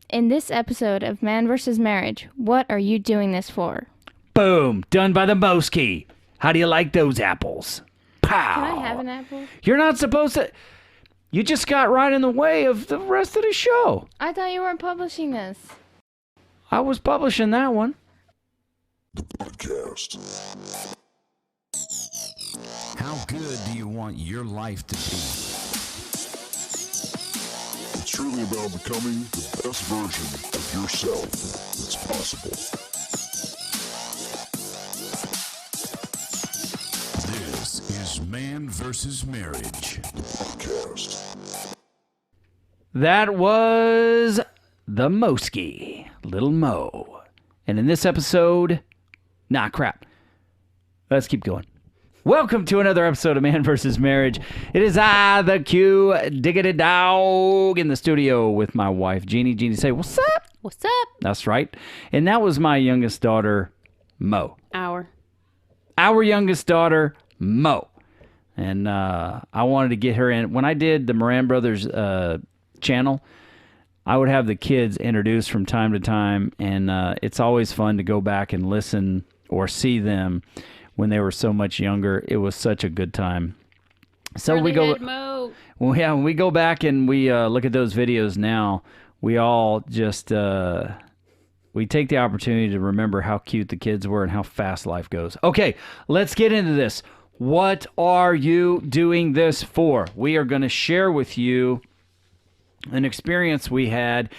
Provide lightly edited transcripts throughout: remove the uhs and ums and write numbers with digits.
In this episode of Man vs. Marriage, what are you doing this for? Boom! Done by the Moski. How do you like those apples? Pow! Can I have an apple? You're not supposed to... You just got right in the way of the rest of the show. I thought you weren't publishing this. I was publishing that one. The podcast. How good do you want your life to be? It's really about becoming the best version of yourself that's possible. This is Man vs. Marriage. The podcast. That was the Moski, Little Mo. And in this episode... Nah, crap. Let's keep going. Welcome to another episode of Man vs. Marriage. It is I, the Q Diggity Dog, in the studio with my wife, Jeanne. Jeanne, say, what's up? What's up? That's right. And that was my youngest daughter, Mo. Our Youngest daughter, Mo. And I wanted to get her in. When I did the Moran Brothers channel, I would have the kids introduced from time to time, and it's always fun to go back and listen or see them when they were so much younger. It was such a good time. So we go, Mo. well, yeah, when we go back and we look at those videos now, we all just we take the opportunity to remember how cute the kids were and how fast life goes. Okay, let's get into this. What are you doing this for? We are going to share with you an experience we had.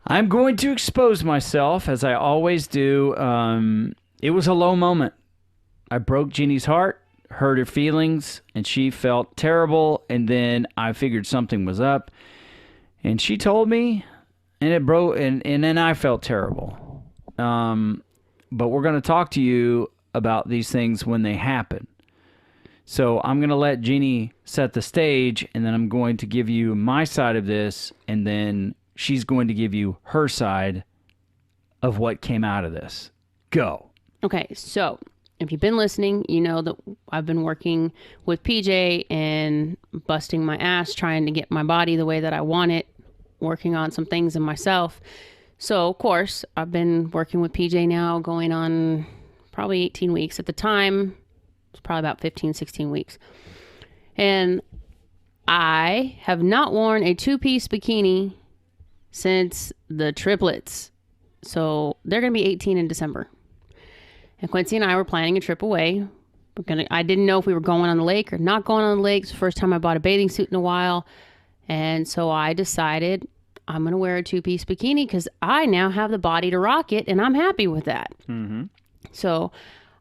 I'm going to expose myself, as I always do. It was a low moment. I broke Jeannie's heart, hurt her feelings, and she felt terrible. And then I figured something was up, and she told me, and it broke. And then I felt terrible. But we're going to talk to you about these things when they happen. So I'm going to let Jeannie set the stage, and then I'm going to give you my side of this, and then she's going to give you her side of what came out of this. Go. Okay, so if you've been listening, you know that I've been working with PJ and busting my ass trying to get my body the way that I want it, working on some things in myself. So, of course, I've been working with PJ now going on probably 18 weeks. At the time, it's probably about 15, 16 weeks. And I have not worn a two-piece bikini since the triplets. So they're going to be 18 in December. And Quincy and I were planning a trip away. I didn't know if we were going on the lake or not going on the lake. It's the first time I bought a bathing suit in a while. And so I decided I'm going to wear a two-piece bikini because I now have the body to rock it, and I'm happy with that. Mm-hmm. So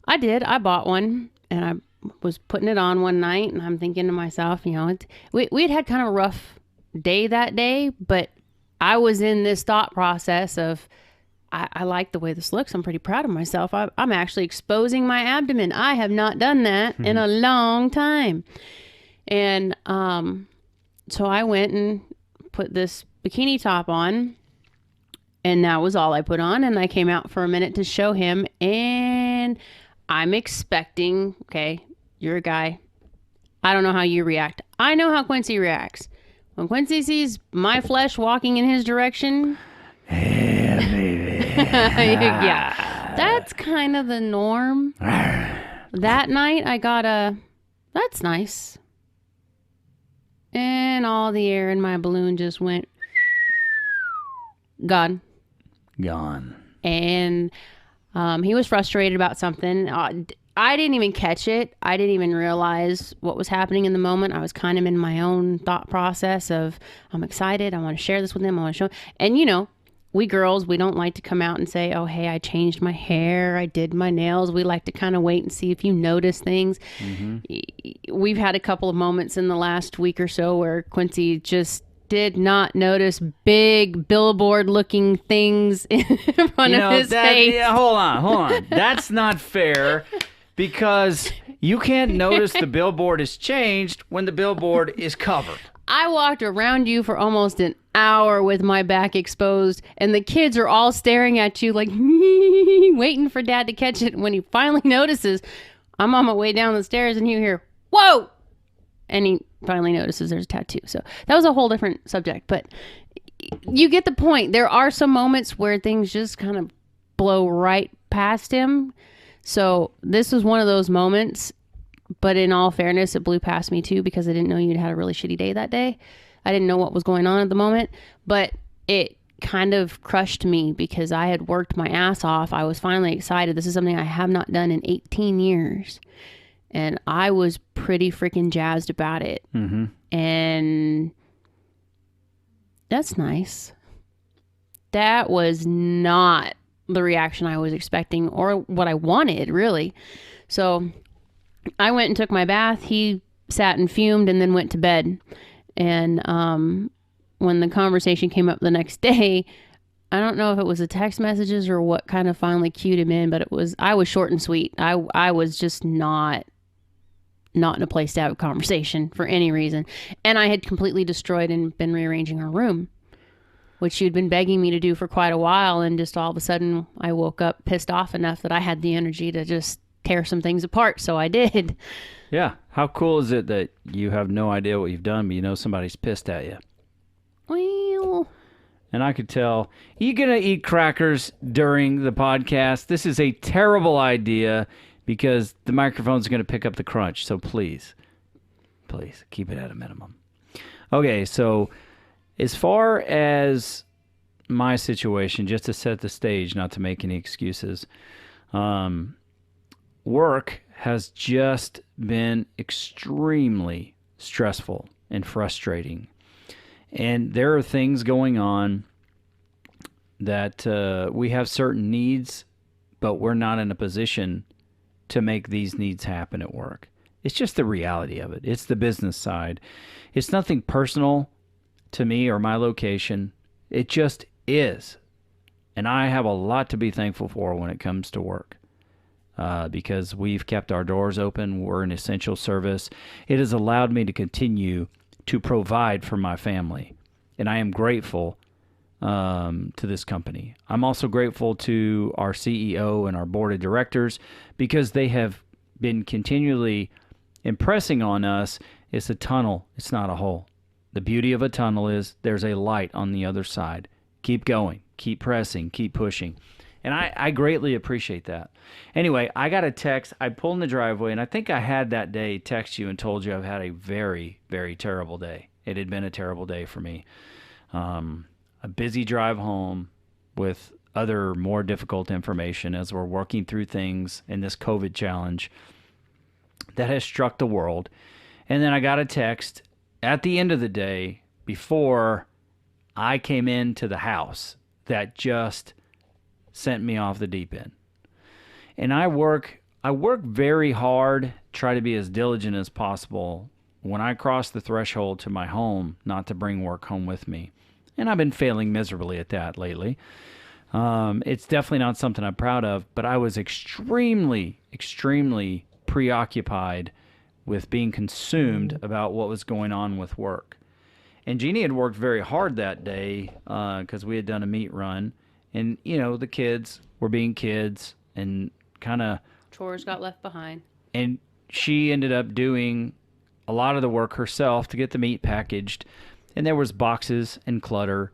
I did. I bought one, and I was putting it on one night, and I'm thinking to myself, you know, we'd had kind of a rough day that day, but I was in this thought process of, I like the way this looks. I'm pretty proud of myself. I'm actually exposing my abdomen. I have not done that in a long time. And so I went and put this bikini top on, and that was all I put on. And I came out for a minute to show him, and I'm expecting, okay, you're a guy. I don't know how you react. I know how Quincy reacts. When Quincy sees my flesh walking in his direction... Yeah, baby. Yeah, that's kind of the norm. That night I got that's nice. And all the air in my balloon just went gone. And he was frustrated about something. I didn't even catch it. I didn't even realize what was happening in the moment. I was kind of in my own thought process of, I'm excited. I want to share this with him. I want to show him. And you know, we girls, we don't like to come out and say, oh, hey, I changed my hair. I did my nails. We like to kind of wait and see if you notice things. Mm-hmm. We've had a couple of moments in the last week or so where Quincy just did not notice big billboard looking things in front of his face. Yeah, hold on. That's not fair, because you can't notice the billboard has changed when the billboard is covered. I walked around you for almost an hour with my back exposed, and the kids are all staring at you like, waiting for Dad to catch it. When he finally notices, I'm on my way down the stairs, and you hear, whoa! And he finally notices there's a tattoo. So that was a whole different subject. But you get the point. There are some moments where things just kind of blow right past him. So this was one of those moments, but in all fairness, it blew past me too because I didn't know you'd had a really shitty day that day. I didn't know what was going on at the moment, but it kind of crushed me because I had worked my ass off. I was finally excited. This is something I have not done in 18 years. And I was pretty freaking jazzed about it. Mm-hmm. And that's nice. That was not the reaction I was expecting or what I wanted, really. So I went and took my bath. He sat and fumed and then went to bed. And when the conversation came up the next day, I don't know if it was the text messages or what kind of finally cued him in, but I was short and sweet. I was just not in a place to have a conversation for any reason. And I had completely destroyed and been rearranging our room, which you'd been begging me to do for quite a while. And just all of a sudden I woke up pissed off enough that I had the energy to just tear some things apart. So I did. Yeah. How cool is it that you have no idea what you've done, but you know somebody's pissed at you? Well, and I could tell, you're going to eat crackers during the podcast. This is a terrible idea because the microphone's going to pick up the crunch. So please keep it at a minimum. Okay, so as far as my situation, just to set the stage, not to make any excuses, work has just been extremely stressful and frustrating. And there are things going on that we have certain needs, but we're not in a position to make these needs happen at work. It's just the reality of it. It's the business side. It's nothing personal to me or my location. It just is. And I have a lot to be thankful for when it comes to work. Because we've kept our doors open. We're an essential service. It has allowed me to continue to provide for my family. And I am grateful to this company. I'm also grateful to our CEO and our board of directors because they have been continually impressing on us it's a tunnel. It's not a hole. The beauty of a tunnel is there's a light on the other side. Keep going. Keep pressing. Keep pushing. And I greatly appreciate that. Anyway, I got a text. I pulled in the driveway, and I think I had that day text you and told you I've had a very, very terrible day. It had been a terrible day for me. A busy drive home with other more difficult information as we're working through things in this COVID challenge that has struck the world. And then I got a text at the end of the day before I came into the house that just sent me off the deep end. And I work very hard, try to be as diligent as possible when I cross the threshold to my home, not to bring work home with me. And I've been failing miserably at that lately. It's definitely not something I'm proud of, but I was extremely, extremely preoccupied with being consumed about what was going on with work. And Jeanne had worked very hard that day because we had done a meat run. And, you know, the kids were being kids and kind of... chores got left behind. And she ended up doing a lot of the work herself to get the meat packaged. And there was boxes and clutter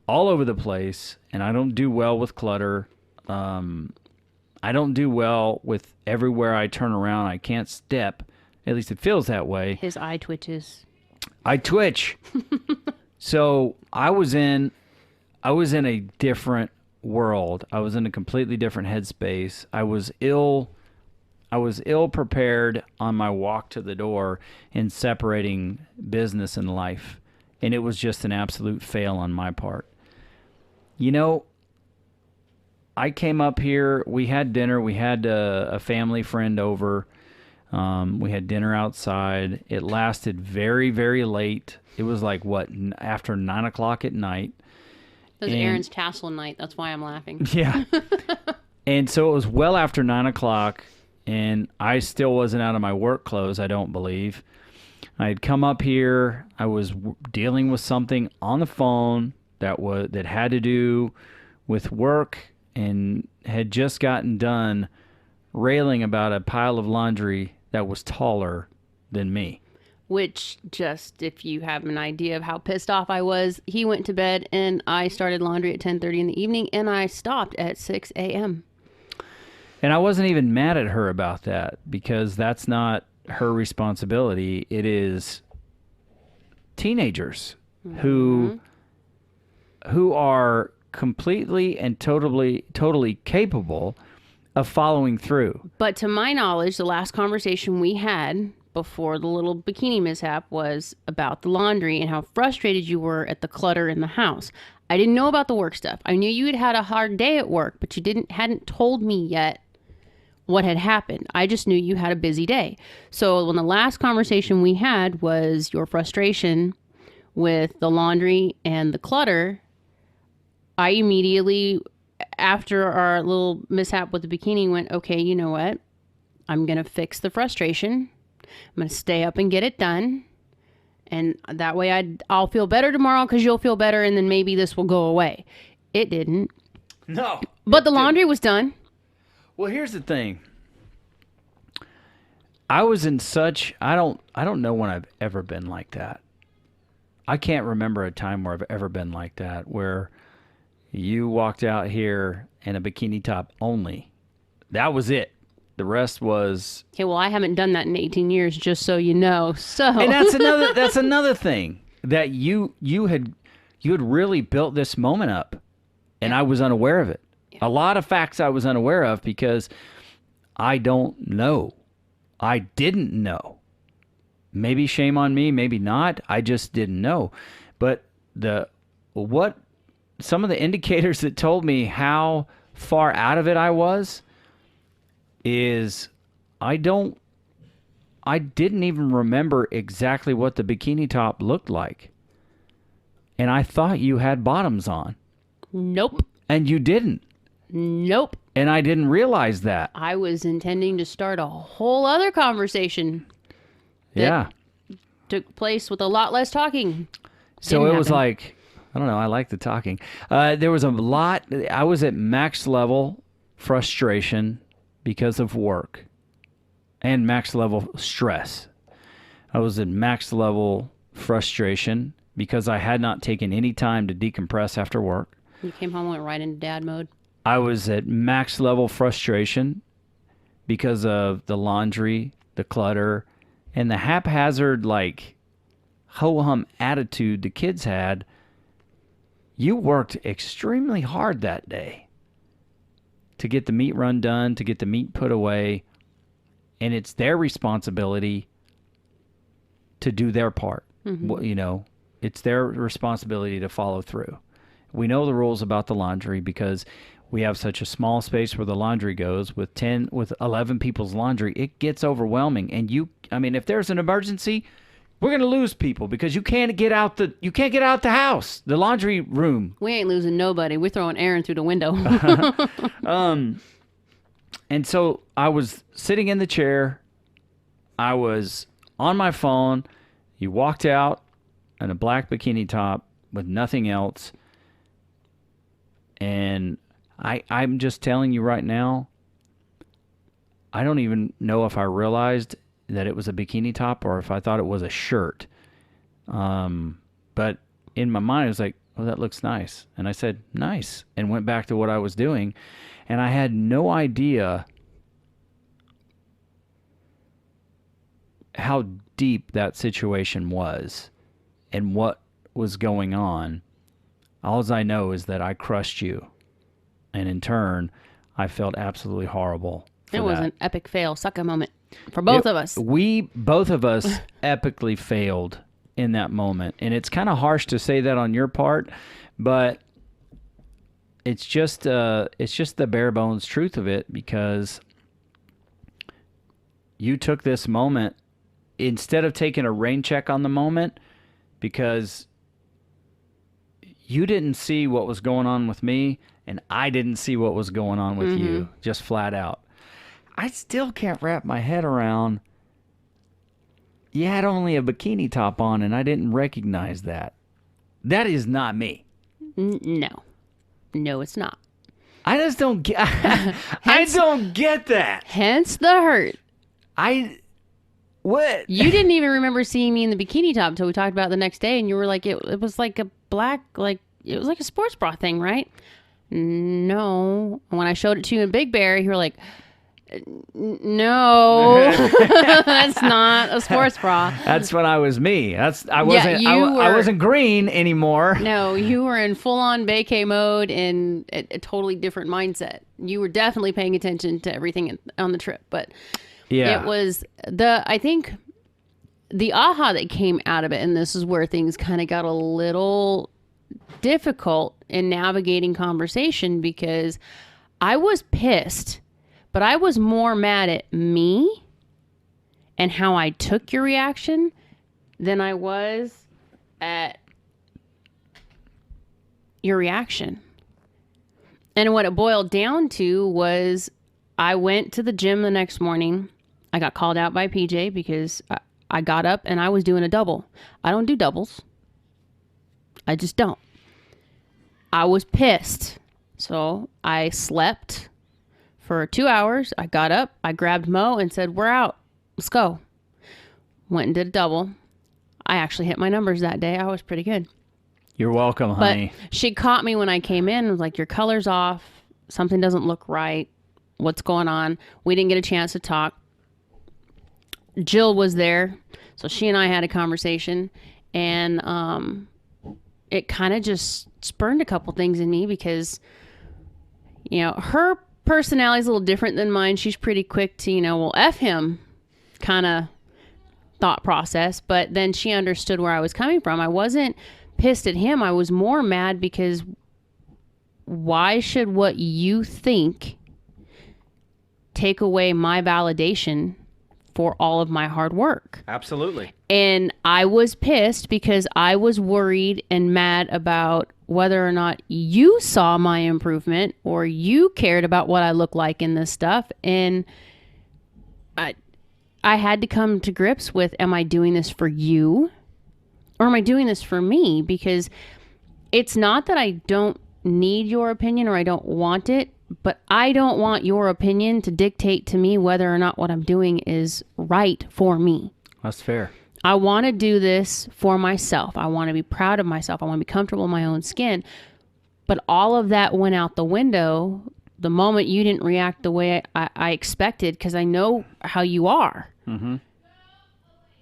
all over the place. And I don't do well with clutter. I don't do well with everywhere I turn around. I can't step. At least it feels that way. His eye twitches. I twitch. So I was in a different world. I was in a completely different headspace. I was ill prepared on my walk to the door in separating business and life. And it was just an absolute fail on my part. You know, I came up here, we had dinner, we had a family friend over. We had dinner outside. It lasted very, very late. It was like, after 9 o'clock at night. It was Aaron's tassel night. That's why I'm laughing. Yeah. And so it was well after 9 o'clock, and I still wasn't out of my work clothes, I don't believe. I had come up here. I was dealing with something on the phone that had to do with work and had just gotten done railing about a pile of laundry that was taller than me. Which, just if you have an idea of how pissed off I was, he went to bed and I started laundry at 10:30 in the evening and I stopped at 6 a.m. And I wasn't even mad at her about that because that's not her responsibility. It is teenagers who are completely and totally capable of following through. But to my knowledge, the last conversation we had before the little bikini mishap was about the laundry and how frustrated you were at the clutter in the house. I didn't know about the work stuff. I knew you had had a hard day at work, but you hadn't told me yet what had happened. I just knew you had a busy day. So when the last conversation we had was your frustration with the laundry and the clutter, I immediately, after our little mishap with the bikini, went, okay, you know what? I'm going to fix the frustration. I'm going to stay up and get it done. And that way I'll feel better tomorrow because you'll feel better and then maybe this will go away. It didn't. No. But the laundry was done. Well, here's the thing. I was in such, I don't know when I've ever been like that. I can't remember a time where I've ever been like that, where you walked out here in a bikini top only. That was it. The rest was... Okay, well, I haven't done that in 18 years, just so you know. So, and that's another thing that you had really built this moment up, and I was unaware of it. A lot of facts I was unaware of because I don't know. I didn't know. Maybe shame on me, maybe not. I just didn't know. But some of the indicators that told me how far out of it I was is I didn't even remember exactly what the bikini top looked like. And I thought you had bottoms on. Nope. And you didn't. Nope. And I didn't realize that. I was intending to start a whole other conversation. Yeah. Took place with a lot less talking. So Didn't it was happen. like, I don't know, I like the talking. There was a lot, I was at max level frustration because of work and max level stress. I was at max level frustration because I had not taken any time to decompress after work. You came home and went right into dad mode. I was at max level frustration because of the laundry, the clutter, and the haphazard, like, ho-hum attitude the kids had. You worked extremely hard that day to get the meat run done, to get the meat put away, and it's their responsibility to do their part. You know, it's their responsibility to follow through. We know the rules about the laundry because we have such a small space where the laundry goes. With 11 people's laundry, it gets overwhelming. And if there's an emergency, we're gonna lose people because you can't get out the house, the laundry room. We ain't losing nobody. We're throwing Aaron through the window. And so I was sitting in the chair. I was on my phone. You walked out in a black bikini top with nothing else. And I'm just telling you right now, I don't even know if I realized that it was a bikini top or if I thought it was a shirt. But in my mind, it was like, oh, that looks nice. And I said, nice, and went back to what I was doing. And I had no idea how deep that situation was and what was going on. All I know is that I crushed you. And in turn, I felt absolutely horrible for It was that. an epic fail, sucker moment for both of us. Both of us epically failed in that moment. And it's kind of harsh to say that on your part, but it's just the bare bones truth of it, because you took this moment instead of taking a rain check on the moment, because you didn't see what was going on with me and I didn't see what was going on with you, just flat out. I still can't wrap my head around, you had only a bikini top on and I didn't recognize that. That is not me. No, it's not. I just don't get I don't get that. Hence the hurt. What? You didn't even remember seeing me in the bikini top until we talked about it the next day, and you were like, it was like a black, like, it was like a sports bra thing, right? No. When I showed it to you in Big Bear, you were like, no, that's not a sports bra. That's when I was me. I wasn't green anymore. No, you were in full-on vacay mode in a totally different mindset. You were definitely paying attention to everything on the trip, but Yeah. it was I think the aha that came out of it, and this is where things kind of got a little difficult in navigating conversation, because I was pissed, but I was more mad at me and how I took your reaction than I was at your reaction. And what it boiled down to was I went to the gym the next morning. I got called out by PJ because I got up and I was doing a double. I don't do doubles. I just don't. I was pissed. So I slept for 2 hours. I got up, I grabbed Mo and said, we're out. Let's go. Went and did a double. I actually hit my numbers that day. I was pretty good. You're welcome, honey. But she caught me when I came in and was like, your color's off. Something doesn't look right. What's going on? We didn't get a chance to talk. Jill was there. So she and I had a conversation, and it kind of just spurned a couple things in me because, you know, her personality is a little different than mine. She's pretty quick to, well, F him kind of thought process. But then she understood where I was coming from. I wasn't pissed at him. I was more mad because why should what you think take away my validation for all of my hard work? Absolutely. And I was pissed because I was worried and mad about whether or not you saw my improvement or you cared about what I look like in this stuff. And I had to come to grips with, am I doing this for you or am I doing this for me? Because it's not that I don't need your opinion or I don't want it, but I don't want your opinion to dictate to me whether or not what I'm doing is right for me. That's fair. I want to do this for myself. I want to be proud of myself. I want to be comfortable in my own skin. But all of that went out the window the moment you didn't react the way I expected, because I know how you are. Mm-hmm.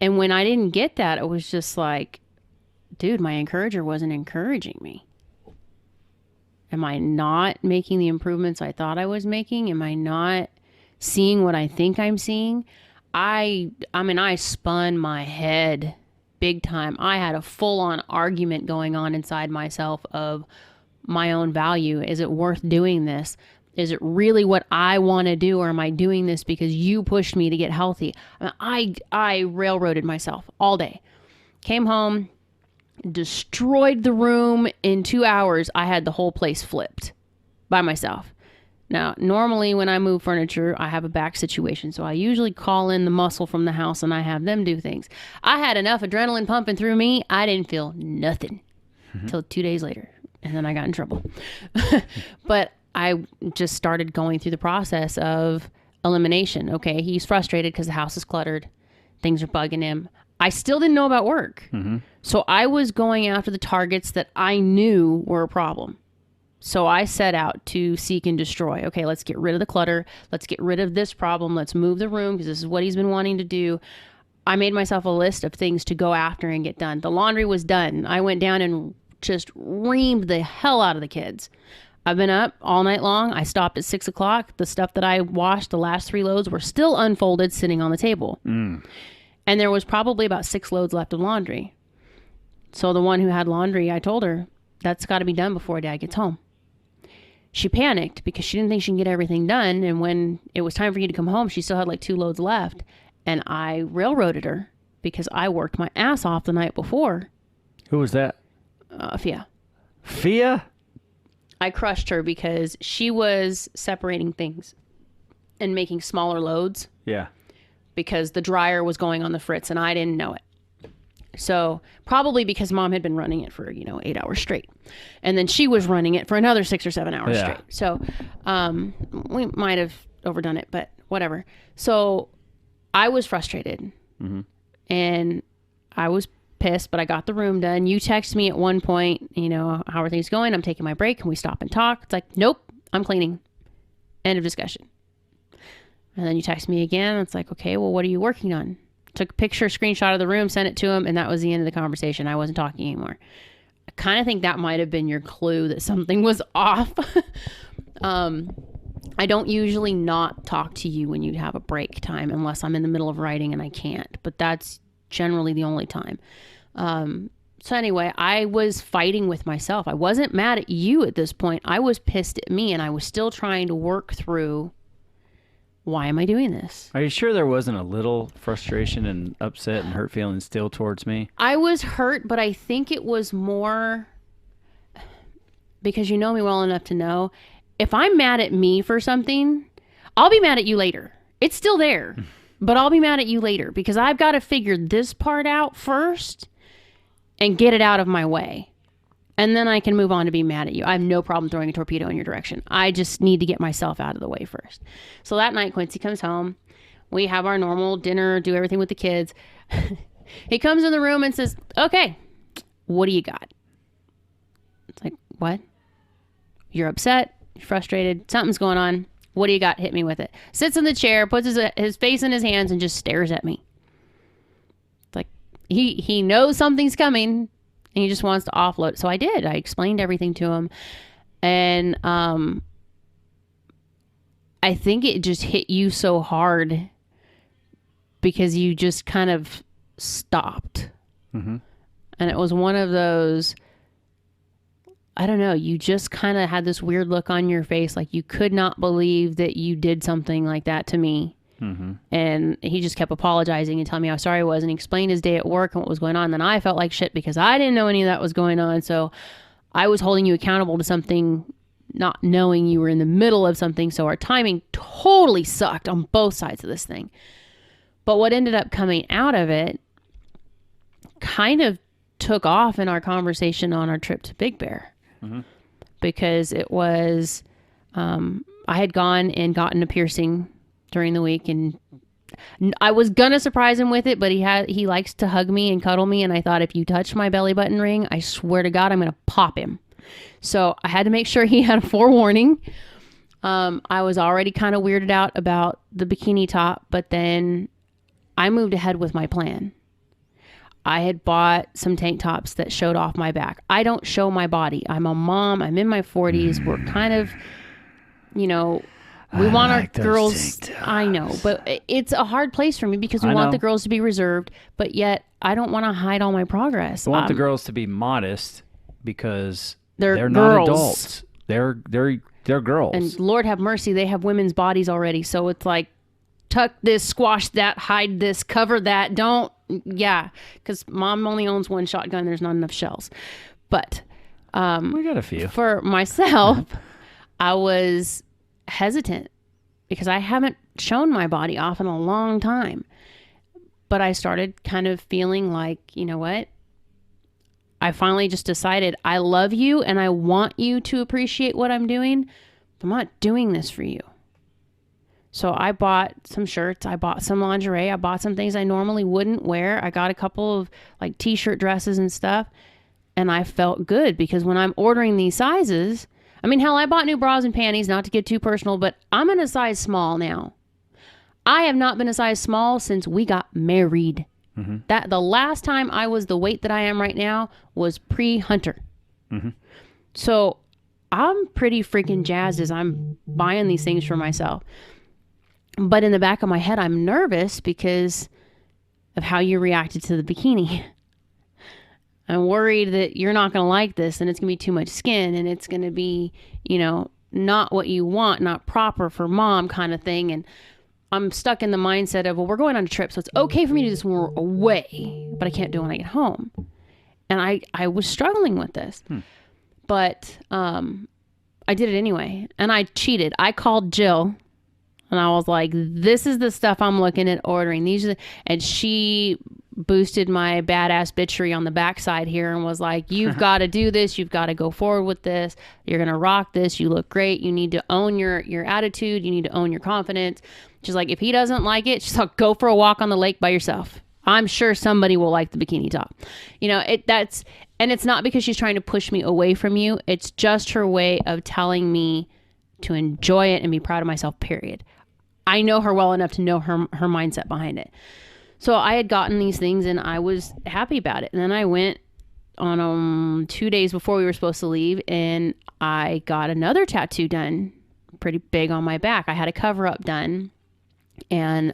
And when I didn't get that, it was just like, dude, my encourager wasn't encouraging me. Am I not making the improvements I thought I was making? Am I not seeing what I think I'm seeing? I mean, I spun my head big time. I had a full-on argument going on inside myself of my own value. Is it worth doing this? Is it really what I want to do, or am I doing this because you pushed me to get healthy? I railroaded myself all day. Came home, destroyed the room. In 2 hours, I had the whole place flipped by myself. Now, normally when I move furniture, I have a back situation. So I usually call in the muscle from the house and I have them do things. I had enough adrenaline pumping through me. I didn't feel nothing until 2 days later. And then I got in trouble. But I just started going through the process of elimination. Okay, he's frustrated because the house is cluttered. Things are bugging him. I still didn't know about work. Mm-hmm. So I was going after the targets that I knew were a problem. So I set out to seek and destroy. Okay, let's get rid of the clutter. Let's get rid of this problem. Let's move the room because this is what he's been wanting to do. I made myself a list of things to go after and get done. The laundry was done. I went down and just reamed the hell out of the kids. I've been up all night long. I stopped at 6 o'clock. The stuff that I washed, the last 3 loads, were still unfolded sitting on the table. And there was probably about 6 loads left of laundry. So the one who had laundry, I told her, that's got to be done before Dad gets home. She panicked because she didn't think she can get everything done. And when it was time for you to come home, she still had like 2 loads left. And I railroaded her because I worked my ass off the night before. Who was that? Fia. Fia? I crushed her because she was separating things and making smaller loads. Yeah. Because the dryer was going on the fritz and I didn't know it. So probably because Mom had been running it for, 8 hours straight. And then she was running it for another 6 or 7 hours straight. So we might have overdone it, but whatever. So I was frustrated. And I was pissed, but I got the room done. You text me at one point, how are things going? I'm taking my break. Can we stop and talk? It's like, nope, I'm cleaning. End of discussion. And then you text me again. It's like, okay, well, what are you working on? Took a picture, screenshot of the room, sent it to him, and that was the end of the conversation. I wasn't talking anymore. I kind of think that might have been your clue that something was off. I don't usually not talk to you when you have a break time unless I'm in the middle of writing and I can't, but that's generally the only time. So anyway, I was fighting with myself. I wasn't mad at you at this point. I was pissed at me, and I was still trying to work through, why am I doing this? Are you sure there wasn't a little frustration and upset and hurt feelings still towards me? I was hurt, but I think it was more because you know me well enough to know if I'm mad at me for something, I'll be mad at you later. It's still there, but I'll be mad at you later because I've got to figure this part out first and get it out of my way. And then I can move on to be mad at you. I have no problem throwing a torpedo in your direction. I just need to get myself out of the way first. So that night, Quincy comes home. We have our normal dinner, do everything with the kids. He comes in the room and says, okay, what do you got? It's like, what? You're upset. You're frustrated. Something's going on. What do you got? Hit me with it. Sits in the chair, puts his face in his hands and just stares at me. It's like he knows something's coming. And he just wants to offload. So I did. I explained everything to him. And I think it just hit you so hard because you just kind of stopped. Mm-hmm. And it was one of those, I don't know, you just kind of had this weird look on your face. Like you could not believe that you did something like that to me. Mm-hmm. And he just kept apologizing and telling me how sorry he was. And he explained his day at work and what was going on. And then I felt like shit because I didn't know any of that was going on. So I was holding you accountable to something, not knowing you were in the middle of something. So our timing totally sucked on both sides of this thing. But what ended up coming out of it kind of took off in our conversation on our trip to Big Bear. Mm-hmm. Because it was, I had gone and gotten a piercing during the week, and I was gonna surprise him with it, but he likes to hug me and cuddle me, and I thought if you touch my belly button ring, I swear to God, I'm gonna pop him. So I had to make sure he had a forewarning. I was already kind of weirded out about the bikini top, but then I moved ahead with my plan. I had bought some tank tops that showed off my back. I don't show my body. I'm a mom. I'm in my 40s. We're kind of, we want our girls, I know, but it's a hard place for me because we want the girls to be reserved, but yet I don't want to hide all my progress. I want the girls to be modest because they're not adults. They're girls. And Lord have mercy, they have women's bodies already. So it's like, tuck this, squash that, hide this, cover that. Because mom only owns one shotgun. There's not enough shells. But we got a few. For myself, I was hesitant because I haven't shown my body off in a long time. But I started kind of feeling like, you know what? I finally just decided I love you and I want you to appreciate what I'm doing. But I'm not doing this for you. So I bought some shirts. I bought some lingerie. I bought some things I normally wouldn't wear. I got a couple of like t-shirt dresses and stuff. And I felt good because when I'm ordering these sizes, I mean, hell, I bought new bras and panties, not to get too personal, but I'm in a size small now. I have not been a size small since we got married. Mm-hmm. That the last time I was the weight that I am right now was pre-Hunter. Mm-hmm. So I'm pretty freaking jazzed as I'm buying these things for myself. But in the back of my head, I'm nervous because of how you reacted to the bikini. I'm worried that you're not going to like this and it's going to be too much skin and it's going to be, not what you want, not proper for mom kind of thing. And I'm stuck in the mindset of, well, we're going on a trip, so it's okay for me to do this when we're away, but I can't do it when I get home. And I was struggling with this. But I did it anyway. And I cheated. I called Jill. And I was like, this is the stuff I'm looking at ordering. And she boosted my badass bitchery on the backside here and was like, you've got to do this. You've got to go forward with this. You're going to rock this. You look great. You need to own your attitude. You need to own your confidence. She's like, if he doesn't like it, she's like, go for a walk on the lake by yourself. I'm sure somebody will like the bikini top. You know, and it's not because she's trying to push me away from you. It's just her way of telling me to enjoy it and be proud of myself, period. I know her well enough to know her mindset behind it. So I had gotten these things and I was happy about it. And then I went on 2 days before we were supposed to leave and I got another tattoo done, pretty big on my back. I had a cover up done and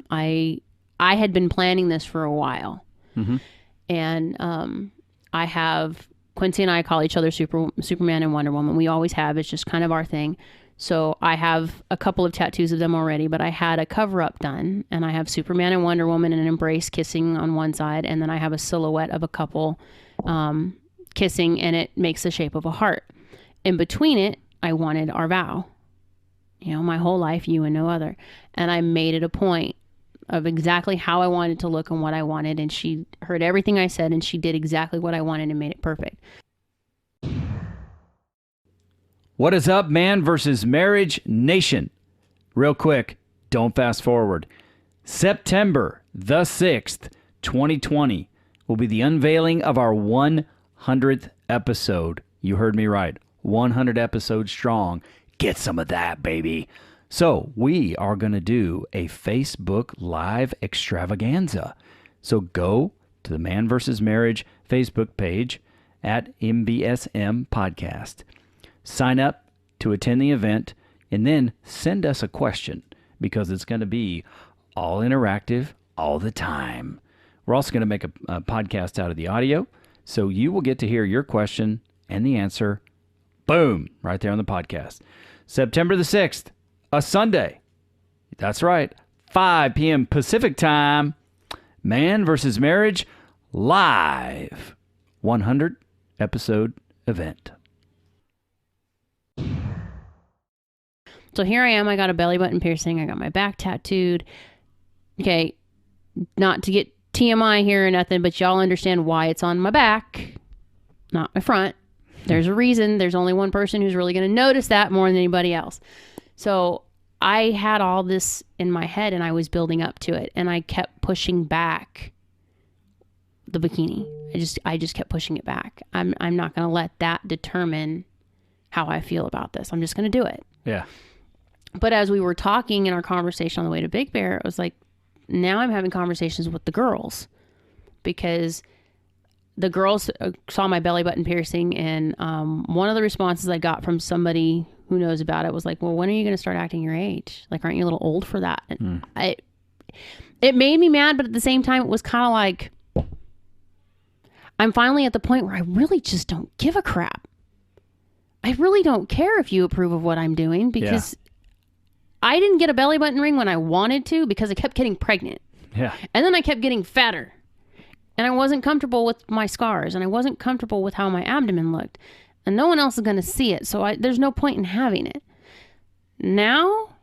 I had been planning this for a while. Mm-hmm. And I have, Quincy and I call each other Superman and Wonder Woman. We always have. It's just kind of our thing. So I have a couple of tattoos of them already, but I had a cover up done and I have Superman and Wonder Woman and an embrace kissing on one side. And then I have a silhouette of a couple kissing and it makes the shape of a heart. In between it, I wanted our vow. You know, my whole life, you and no other. And I made it a point of exactly how I wanted to look and what I wanted. And she heard everything I said and she did exactly what I wanted and made it perfect. What is up, Man versus Marriage Nation? Real quick, don't fast forward. September the 6th, 2020 will be the unveiling of our 100th episode. You heard me right. 100 episodes strong. Get some of that, baby. So we are going to do a Facebook Live extravaganza. So go to the Man vs. Marriage Facebook page at MBSM Podcast. Sign up to attend the event and then send us a question because it's going to be all interactive all the time. We're also going to make a podcast out of the audio. So you will get to hear your question and the answer. Boom. Right there on the podcast. September the 6th, a Sunday. That's right. 5 p.m. Pacific time. Man versus Marriage live. 100 episode event. So here I am. I got a belly button piercing. I got my back tattooed. Okay. Not to get TMI here or nothing, but y'all understand why it's on my back, not my front. There's a reason. There's only one person who's really going to notice that more than anybody else. So I had all this in my head and I was building up to it and I kept pushing back the bikini. I just kept pushing it back. I'm not going to let that determine how I feel about this. I'm just going to do it. Yeah. But as we were talking in our conversation on the way to Big Bear, it was like, now I'm having conversations with the girls because the girls saw my belly button piercing. And one of the responses I got from somebody who knows about it was like, well, when are you going to start acting your age? Like, aren't you a little old for that? And it made me mad. But at the same time, it was kind of like, I'm finally at the point where I really just don't give a crap. I really don't care if you approve of what I'm doing because I didn't get a belly button ring when I wanted to because I kept getting pregnant. Yeah. And then I kept getting fatter. And I wasn't comfortable with my scars and I wasn't comfortable with how my abdomen looked. And no one else is going to see it. So there's no point in having it. Now,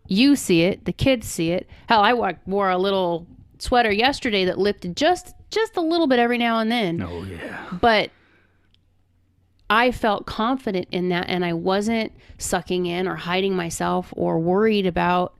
you see it. The kids see it. Hell, I wore a little sweater yesterday that lifted just a little bit every now and then. Oh, yeah. But I felt confident in that and I wasn't sucking in or hiding myself or worried about,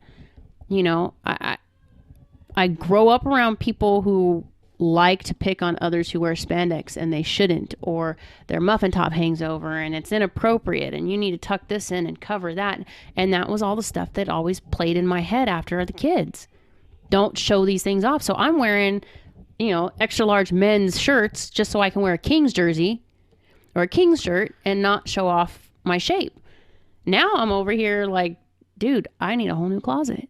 you know, I grow up around people who like to pick on others who wear spandex and they shouldn't, or their muffin top hangs over and it's inappropriate and you need to tuck this in and cover that. And that was all the stuff that always played in my head after the kids. Don't show these things off. So I'm wearing, you know, extra large men's shirts just so I can wear a King's jersey or a King's shirt and not show off my shape. Now I'm over here like, dude, I need a whole new closet.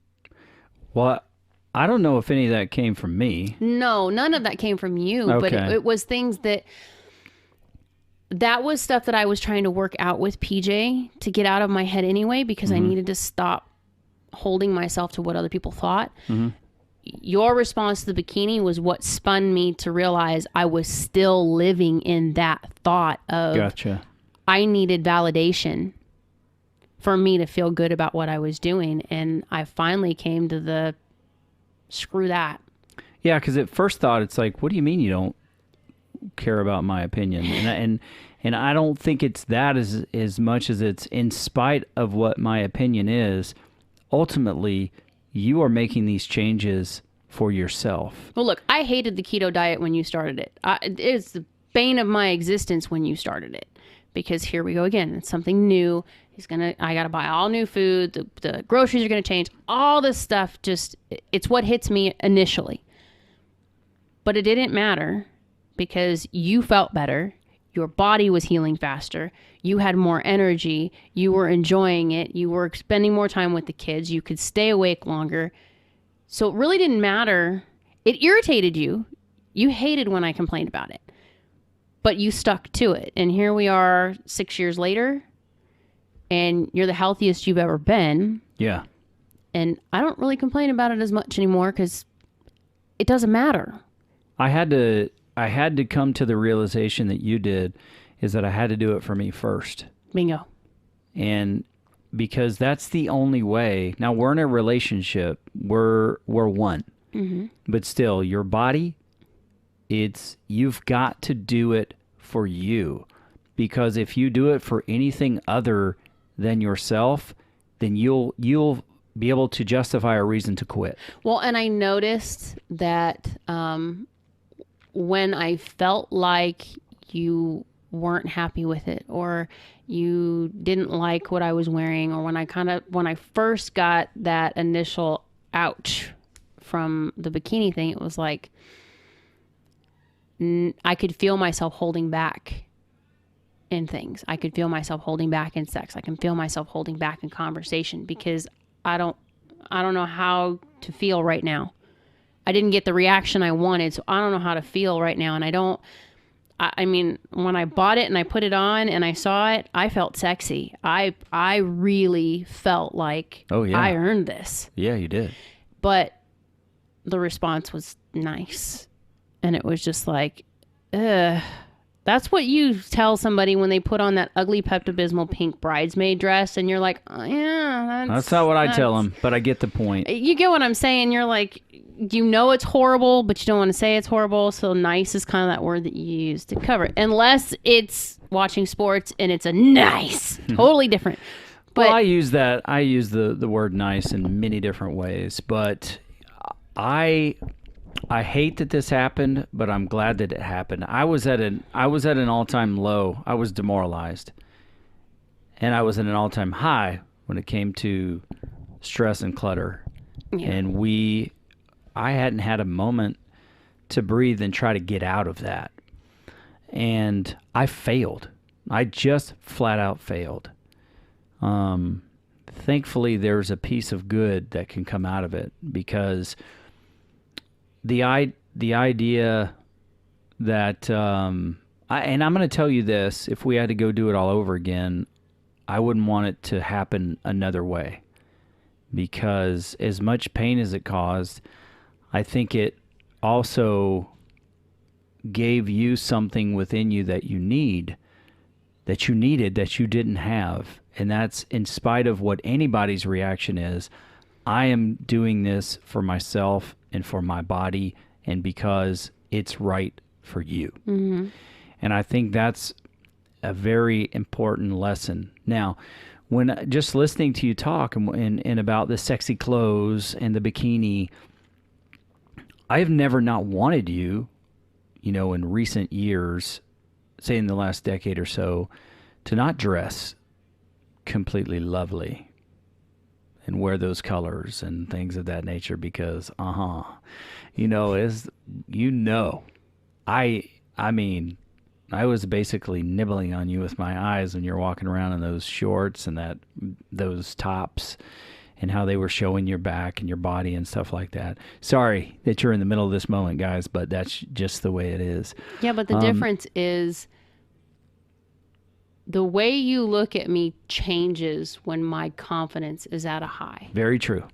Well, I don't know if any of that came from me. No, none of that came from you. Okay. But it was things that was stuff that I was trying to work out with PJ to get out of my head anyway, because I needed to stop holding myself to what other people thought. Mm-hmm. Your response to the bikini was what spun me to realize I was still living in that thought of, Gotcha. I needed validation for me to feel good about what I was doing. And I finally came to the screw that. Yeah, because at first thought, it's like, what do you mean you don't care about my opinion? And I don't think it's that as much as it's in spite of what my opinion is, ultimately, you are making these changes for yourself. Well, look, I hated the keto diet when you started it. It's the bane of my existence when you started it. Because here we go again. It's something new. I got to buy all new food. The groceries are going to change. All this stuff it's what hits me initially. But it didn't matter because you felt better. Your body was healing faster. You had more energy. You were enjoying it. You were spending more time with the kids. You could stay awake longer. So it really didn't matter. It irritated you. You hated when I complained about it. But you stuck to it. And here we are 6 years later, and you're the healthiest you've ever been. Yeah. And I don't really complain about it as much anymore because it doesn't matter. I had to come to the realization that you did is that I had to do it for me first. Bingo. And because that's the only way. Now we're in a relationship. We're one. Mm-hmm. But still, your body, you've got to do it for you, because if you do it for anything other than yourself, then you'll be able to justify a reason to quit. Well, and I noticed that when I felt like you weren't happy with it, or you didn't like what I was wearing, or when I first got that initial ouch from the bikini thing, it was like I could feel myself holding back in things. I could feel myself holding back in sex. I can feel myself holding back in conversation because I don't know how to feel right now. I didn't get the reaction I wanted, so I don't know how to feel right now. And I mean, when I bought it and I put it on and I saw it, I felt sexy. I really felt like I earned this. Yeah, you did. But the response was nice. And it was just like, ugh. That's what you tell somebody when they put on that ugly Pepto-Bismol pink bridesmaid dress, and you're like, oh, yeah, that's not what I tell them, but I get the point. You get what I'm saying? You're like, you know it's horrible, but you don't want to say it's horrible, so nice is kind of that word that you use to cover it. Unless it's watching sports and it's a nice, totally different. But well, I use the word nice in many different ways, but I hate that this happened, but I'm glad that it happened. I was at an all-time low. I was demoralized. And I was at an all-time high when it came to stress and clutter. Yeah. And I hadn't had a moment to breathe and try to get out of that. And I failed. I just flat out failed. Thankfully, there's a piece of good that can come out of it, because the idea that, and I'm going to tell you this, if we had to go do it all over again, I wouldn't want it to happen another way, because as much pain as it caused, I think it also gave you something within you that you needed, that you didn't have. And that's in spite of what anybody's reaction is. I am doing this for myself and for my body, and because it's right for you. Mm-hmm. And I think that's a very important lesson. Now, when just listening to you talk and about the sexy clothes and the bikini, I have never not wanted you, in recent years, say in the last decade or so, to not dress completely lovely and wear those colors and things of that nature, because I mean, I was basically nibbling on you with my eyes when you're walking around in those shorts and those tops, and how they were showing your back and your body and stuff like that. Sorry that you're in the middle of this moment, guys, but that's just the way it is. Yeah, but the difference is the way you look at me changes when my confidence is at a high. Very true.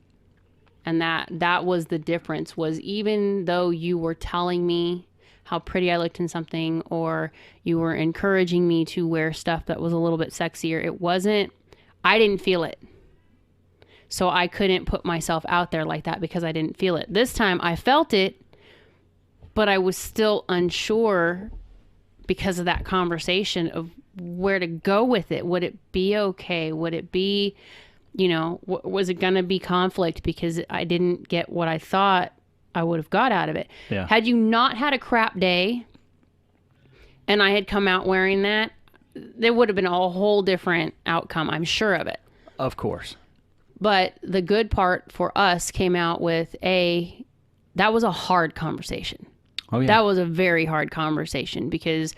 And that was the difference, was even though you were telling me how pretty I looked in something, or you were encouraging me to wear stuff that was a little bit sexier, I didn't feel it. So I couldn't put myself out there like that because I didn't feel it. This time I felt it, but I was still unsure because of that conversation of where to go with it. Would it be okay? Would it be, was it going to be conflict because I didn't get what I thought I would have got out of it? Yeah. Had you not had a crap day and I had come out wearing that, there would have been a whole different outcome. I'm sure of it. Of course. But the good part for us came out with that was a hard conversation. Oh, yeah. That was a very hard conversation because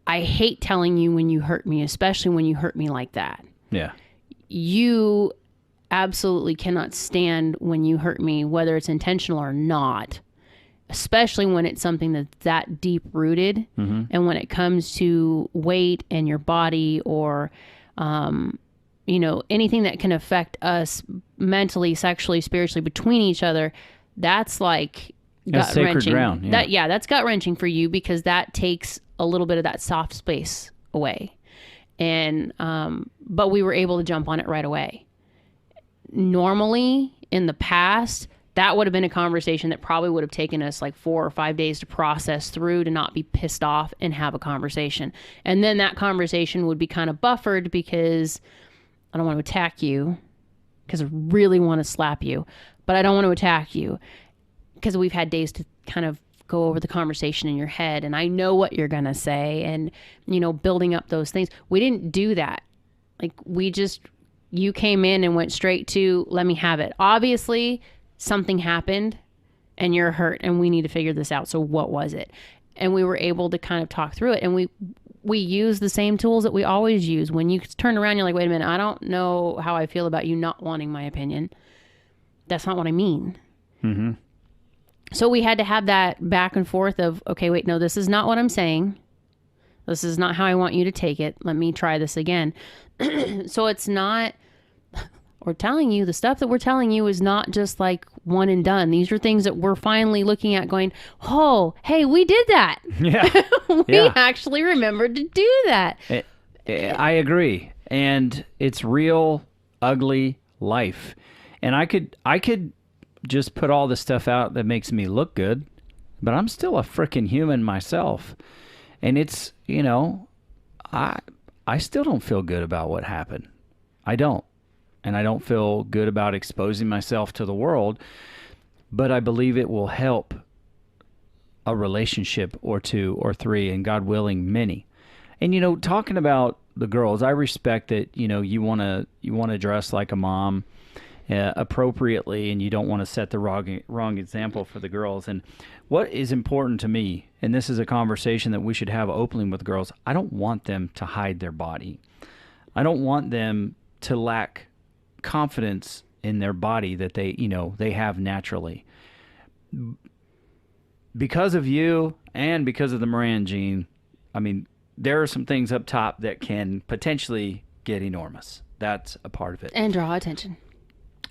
I hate telling you when you hurt me, especially when you hurt me like that. Yeah. You absolutely cannot stand when you hurt me, whether it's intentional or not, especially when it's something that's that deep rooted. Mm-hmm. And when it comes to weight and your body or, anything that can affect us mentally, sexually, spiritually between each other, that's like That's sacred gut-wrenching. ground. Yeah. That's gut-wrenching for you because that takes a little bit of that soft space away. And, but we were able to jump on it right away. Normally in the past, that would have been a conversation that probably would have taken us like 4 or 5 days to process through, to not be pissed off and have a conversation. And then that conversation would be kind of buffered because I don't want to attack you because I really want to slap you, but I don't want to attack you because we've had days to kind of go over the conversation in your head and I know what you're going to say and, building up those things. We didn't do that. Like you came in and went straight to, let me have it. Obviously something happened and you're hurt and we need to figure this out. So what was it? And we were able to kind of talk through it. And we use the same tools that we always use. When you turn around, you're like, wait a minute, I don't know how I feel about you not wanting my opinion. That's not what I mean. Mm-hmm. So we had to have that back and forth of, okay, wait, no, this is not what I'm saying. This is not how I want you to take it. Let me try this again. So it's not, we're telling you, the stuff that we're telling you is not just like one and done. These are things that we're finally looking at going, oh, hey, we did that. Yeah. We actually remembered to do that. I agree. And it's real ugly life. And I could just put all the stuff out that makes me look good, but I'm still a freaking human myself. And it's, I still don't feel good about what happened. I don't. And I don't feel good about exposing myself to the world, but I believe it will help a relationship or 2 or 3, and God willing, many. And, talking about the girls, I respect that, you want to dress like a mom appropriately, and you don't want to set the wrong example for the girls. And what is important to me, and this is a conversation that we should have openly with girls, I don't want them to hide their body. I don't want them to lack confidence in their body that they have naturally. Because of you and because of the Moran gene, I mean, there are some things up top that can potentially get enormous. That's a part of it. And draw attention.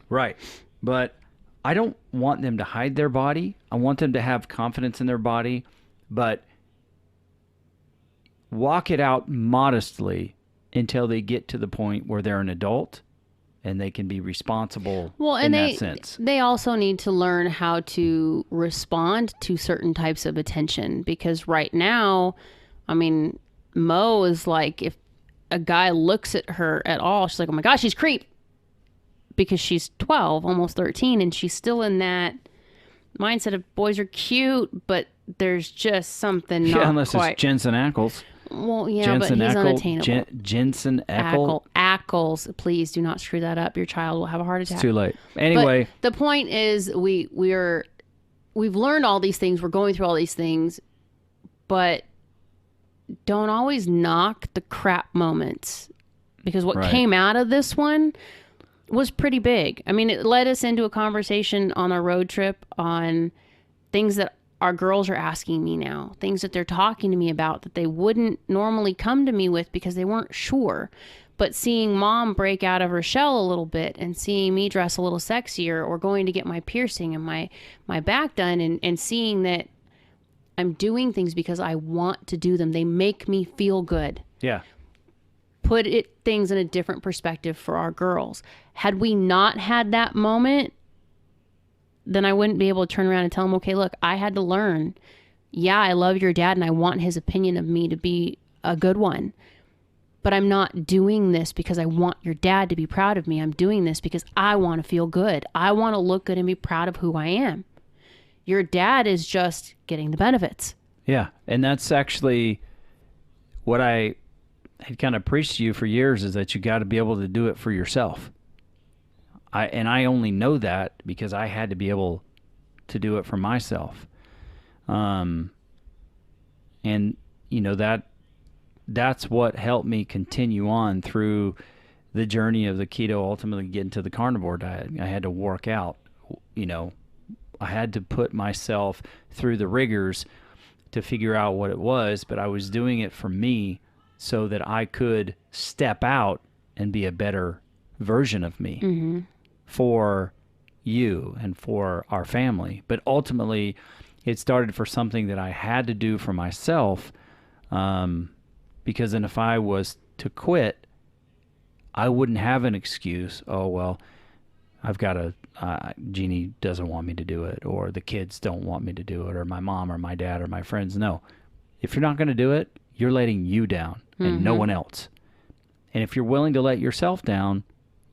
Right. But I don't want them to hide their body. I want them to have confidence in their body, but walk it out modestly until they get to the point where they're an adult and they can be responsible in that sense. They also need to learn how to respond to certain types of attention, because right now, I mean, Mo is like, if a guy looks at her at all, she's like, oh my gosh, she's a creep. Because she's 12, almost 13, and she's still in that mindset of boys are cute, but there's just something not unless quite. It's Jensen Ackles. Well, yeah, Jensen but he's Ackles, unattainable. Jensen Ackles. Ackles, please do not screw that up. Your child will have a heart attack. It's too late. Anyway. But the point is we've learned all these things. We're going through all these things, but don't always knock the crap moments, because what came out of this one was pretty big. I mean, it led us into a conversation on our road trip on things that our girls are asking me now, things that they're talking to me about that they wouldn't normally come to me with because they weren't sure. But seeing mom break out of her shell a little bit and seeing me dress a little sexier or going to get my piercing and my back done and seeing that I'm doing things because I want to do them. They make me feel good. Yeah. Put things in a different perspective for our girls. Had we not had that moment, then I wouldn't be able to turn around and tell them, okay, look, I had to learn yeah, I love your dad and I want his opinion of me to be a good one. But I'm not doing this because I want your dad to be proud of me. I'm doing this because I want to feel good. I want to look good and be proud of who I am. Your dad is just getting the benefits. Yeah. And that's actually what I had kind of preached to you for years, is that you got to be able to do it for yourself. I only know that because I had to be able to do it for myself. And you know, that's what helped me continue on through the journey of the keto, ultimately getting to the carnivore diet. I had to work out, you know, I had to put myself through the rigors to figure out what it was, but I was doing it for me so that I could step out and be a better version of me for you and for our family. But ultimately, it started for something that I had to do for myself, because then if I was to quit, I wouldn't have an excuse. Oh, well, I've got to, Jeannie doesn't want me to do it, or the kids don't want me to do it, or my mom or my dad or my friends. No. If you're not going to do it, you're letting you down and no one else. And if you're willing to let yourself down,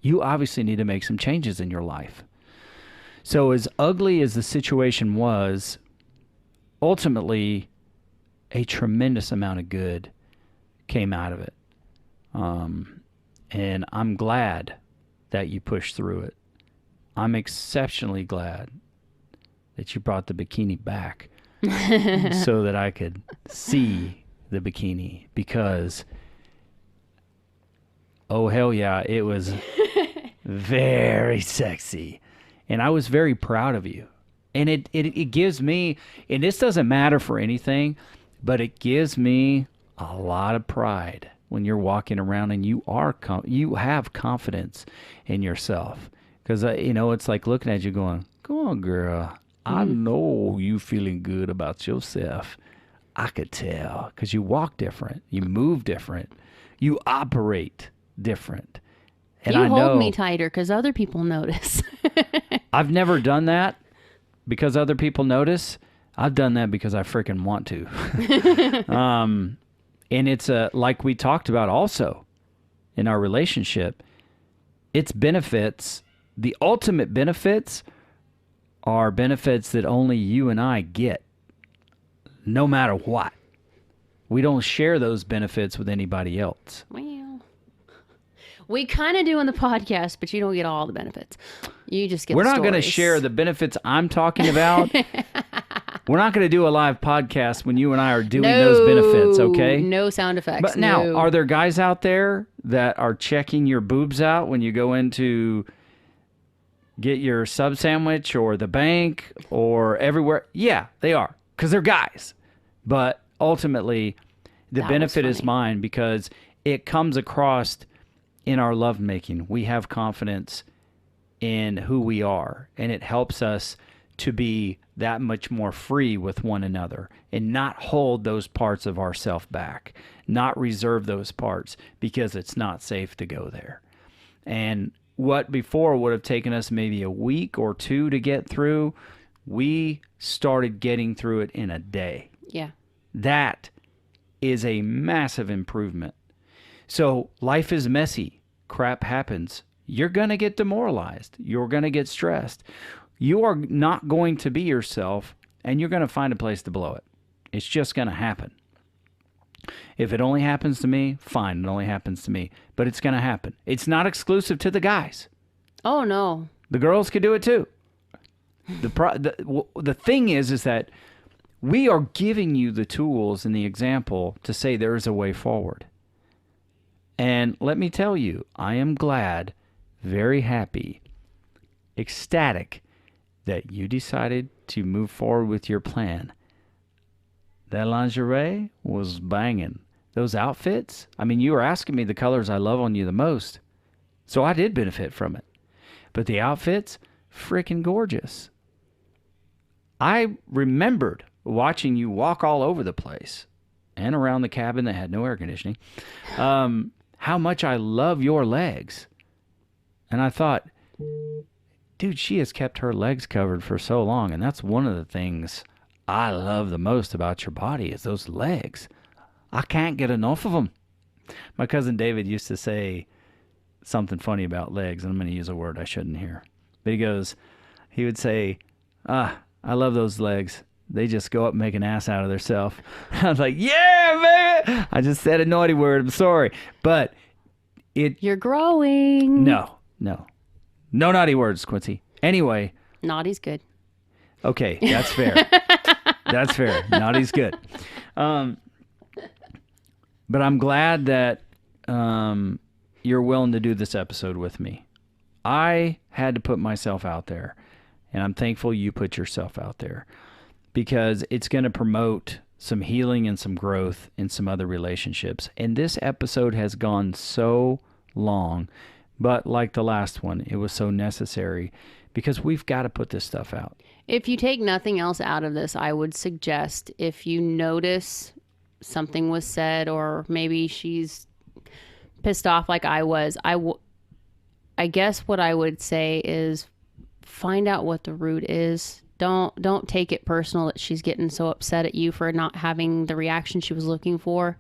you obviously need to make some changes in your life. So as ugly as the situation was, ultimately, a tremendous amount of good came out of it. And I'm glad that you pushed through it. I'm exceptionally glad that you brought the bikini back so that I could see the bikini, because, oh, hell yeah, it was very sexy. And I was very proud of you. And it gives me, and this doesn't matter for anything, but it gives me a lot of pride when you're walking around and you have confidence in yourself. Because, it's like looking at you going, go on, girl. I know you feeling good about yourself. I could tell, because you walk different. You move different. You operate different. And you hold me tighter because other people notice. I've never done that because other people notice. I've done that because I freaking want to. And it's like we talked about also in our relationship, its benefits, the ultimate benefits are benefits that only you and I get, no matter what. We don't share those benefits with anybody else. Well, we kind of do on the podcast, but you don't get all the benefits. You just get We're the not going to stories. share the benefits I'm talking about. We're not going to do a live podcast when you and I are doing those benefits, okay? No sound effects. But now, no. are there guys out there that are checking your boobs out when you go in to get your sub sandwich or the bank or everywhere? Yeah, they are, because they're guys. But ultimately, the benefit is mine because it comes across in our lovemaking. We have confidence in who we are, and it helps us to be that much more free with one another and not hold those parts of ourself back, not reserve those parts because it's not safe to go there. And what before would have taken us maybe a week or two to get through, we started getting through it in a day. Yeah. That is a massive improvement. So life is messy. Crap happens. You're going to get demoralized. You're going to get stressed. You are not going to be yourself, and you're going to find a place to blow it. It's just going to happen. If it only happens to me, fine, it only happens to me. But it's going to happen. It's not exclusive to the guys. Oh, no. The girls could do it too. The thing is that we are giving you the tools and the example to say there is a way forward. And let me tell you, I am glad, very happy, ecstatic that you decided to move forward with your plan. That lingerie was banging. Those outfits, I mean, you were asking me the colors I love on you the most. So I did benefit from it. But the outfits, freaking gorgeous. I remembered watching you walk all over the place and around the cabin that had no air conditioning, how much I love your legs. And I thought, dude, she has kept her legs covered for so long, and that's one of the things I love the most about your body is those legs. I can't get enough of them. My cousin David used to say something funny about legs, and I'm going to use a word I shouldn't hear. But he would say, I love those legs. They just go up and make an ass out of themselves. I was like, yeah, baby. I just said a naughty word. I'm sorry. But You're growing. No naughty words, Quincy. Anyway. Naughty's good. Okay, that's fair. That's fair. Naughty's good. But I'm glad that you're willing to do this episode with me. I had to put myself out there, and I'm thankful you put yourself out there because it's going to promote some healing and some growth in some other relationships. And this episode has gone so long, but like the last one, it was so necessary because we've got to put this stuff out. If you take nothing else out of this, I would suggest if you notice something was said or maybe she's pissed off like I was, I guess what I would say is find out what the root is. Don't take it personal that she's getting so upset at you for not having the reaction she was looking for,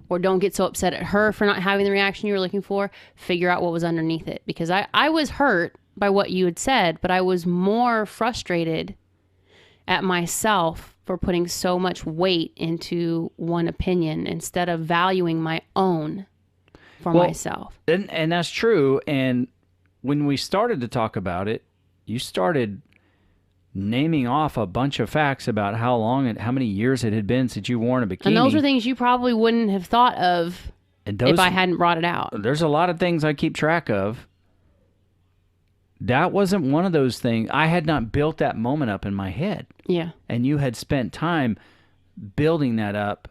or don't get so upset at her for not having the reaction you were looking for. Figure out what was underneath it, because I was hurt by what you had said, but I was more frustrated at myself for putting so much weight into one opinion instead of valuing my own for myself. And that's true. And when we started to talk about it, you started naming off a bunch of facts about how long and how many years it had been since you worn a bikini. And those are things you probably wouldn't have thought of if I hadn't brought it out. There's a lot of things I keep track of. That wasn't one of those things. I had not built that moment up in my head. Yeah. And you had spent time building that up,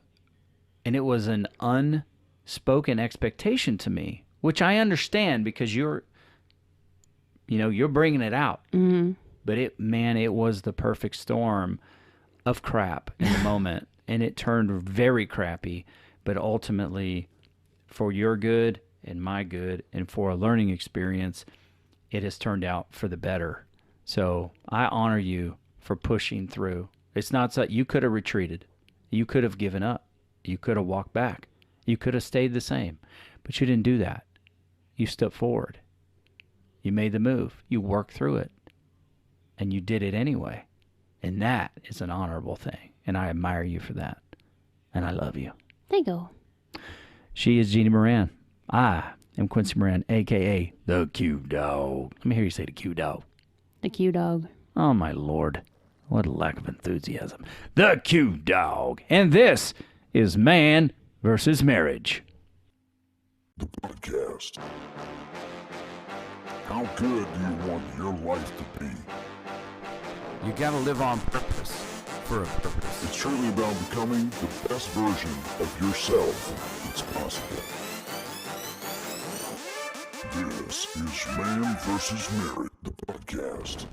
and it was an unspoken expectation to me, which I understand because you're bringing it out. Mm-hmm. But it was the perfect storm of crap in the moment, and it turned very crappy, but ultimately for your good and my good and for a learning experience, it has turned out for the better. So I honor you for pushing through. It's not so you could have retreated. You could have given up. You could have walked back. You could have stayed the same, but you didn't do that. You stepped forward. You made the move. You worked through it. And you did it anyway. And that is an honorable thing. And I admire you for that. And I love you. Thank you. She is Jeanne Moran. I am Quincy Moran, a.k.a. the Q Dog. Let me hear you say the Q Dog. The Q Dog. Oh, my Lord. What a lack of enthusiasm. The Q Dog. And this is Man versus Marriage. The podcast. How good do you want your life to be? You gotta live on purpose, for a purpose. It's truly about becoming the best version of yourself that's possible. This is Man vs. Marriage, the podcast.